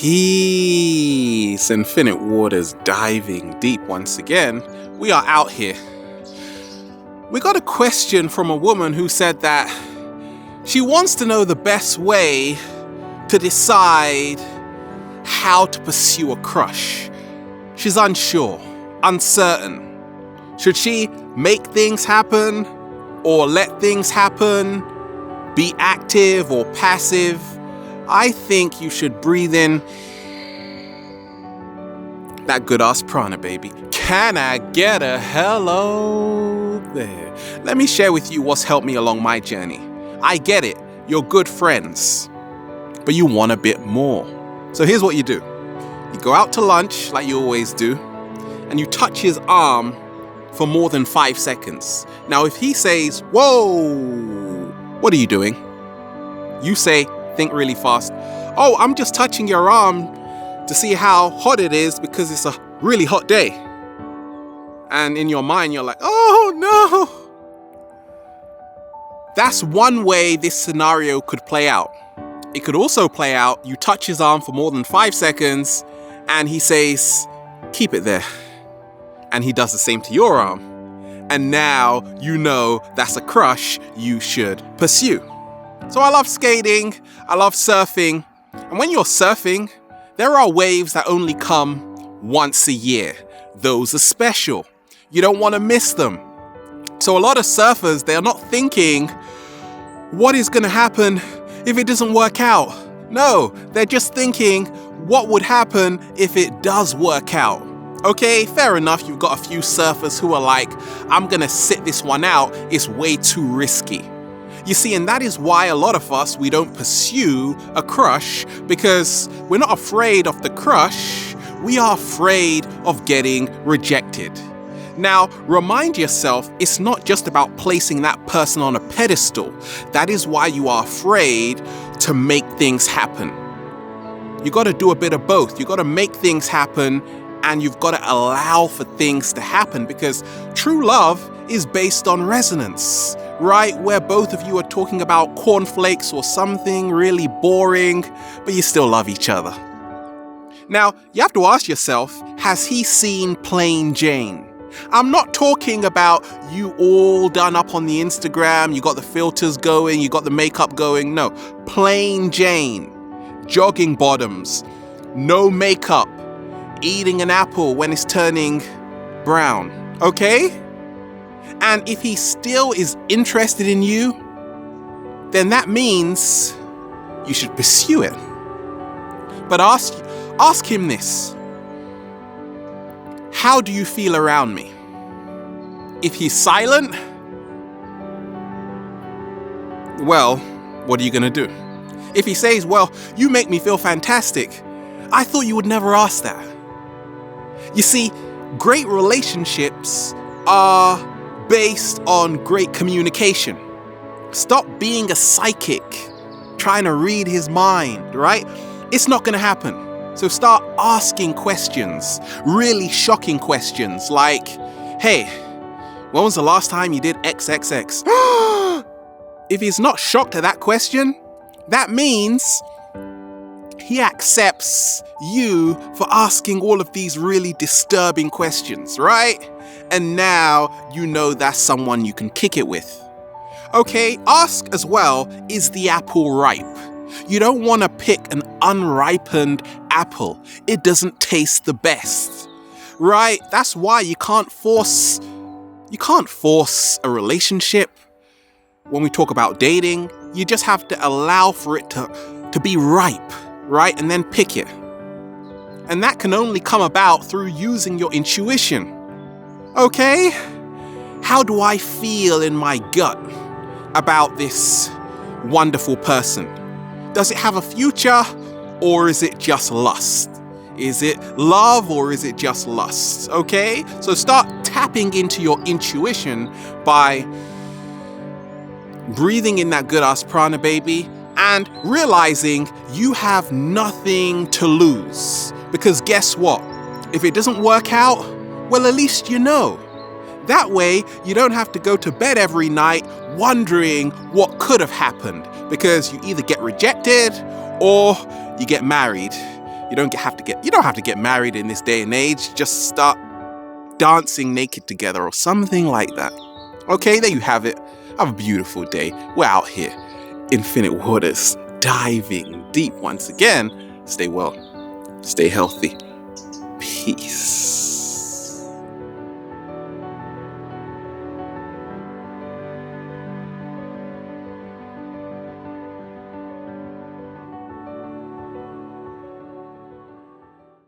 Peace, infinite waters diving deep once again. We are out here. We got a question from a woman who said that she wants to know the best way to decide how to pursue a crush. She's unsure, uncertain. Should she make things happen or let things happen? Be active or passive? I think you should breathe in that good ass prana, baby. Can I get a hello there? Let me share with you what's helped me along my journey. I get it. You're good friends, but you want a bit more. So here's what you do. You go out to lunch like you always do, and you touch his arm for more than 5 seconds. Now, if he says, whoa, what are you doing? You say, think really fast. Oh, I'm just touching your arm to see how hot it is because it's a really hot day. And in your mind, you're like, oh no. That's one way this scenario could play out. It could also play out, you touch his arm for more than 5 seconds and he says, keep it there. And he does the same to your arm. And now you know that's a crush you should pursue. So I love skating, I love surfing, and when you're surfing, there are waves that only come once a year. Those are special. You don't want to miss them. So a lot of surfers, they're not thinking, what is going to happen if it doesn't work out? No, they're just thinking, what would happen if it does work out? Okay, fair enough, you've got a few surfers who are like, I'm going to sit this one out, it's way too risky. You see, and that is why a lot of us, we don't pursue a crush because we're not afraid of the crush, we are afraid of getting rejected. Now, remind yourself, it's not just about placing that person on a pedestal. That is why you are afraid to make things happen. You got to do a bit of both. You got to make things happen and you've got to allow for things to happen because true love is based on resonance. Right, where both of you are talking about cornflakes or something really boring, but you still love each other. Now, you have to ask yourself, has he seen Plain Jane? I'm not talking about you all done up on the Instagram, you got the filters going, you got the makeup going. No, Plain Jane, jogging bottoms, no makeup, eating an apple when it's turning brown, okay? And if he still is interested in you, then that means you should pursue it. But ask him this. How do you feel around me? If he's silent, well, what are you going to do? If he says, well, you make me feel fantastic, I thought you would never ask that. You see, great relationships are based on great communication. Stop being a psychic, trying to read his mind, right? It's not going to happen. So start asking questions, really shocking questions like, hey, when was the last time you did XXX? If he's not shocked at that question, that means he accepts you for asking all of these really disturbing questions, right? And now you know that's someone you can kick it with. Okay, ask as well, is the apple ripe? You don't want to pick an unripened apple. It doesn't taste the best, right? That's why you can't force a relationship. When we talk about dating, you just have to allow for it to be ripe, right? And then pick it. And that can only come about through using your intuition. Okay? How do I feel in my gut about this wonderful person? Does it have a future or is it just lust? Is it love or is it just lust? Okay? So start tapping into your intuition by breathing in that good ass prana, baby, and realizing you have nothing to lose. Because guess what? If it doesn't work out, well, at least you know. That way, you don't have to go to bed every night wondering what could have happened, because you either get rejected or you get married. You don't have to get married in this day and age. Just start dancing naked together or something like that. Okay, there you have it. Have a beautiful day. We're out here, infinite waters, diving deep once again. Stay well, stay healthy. Peace.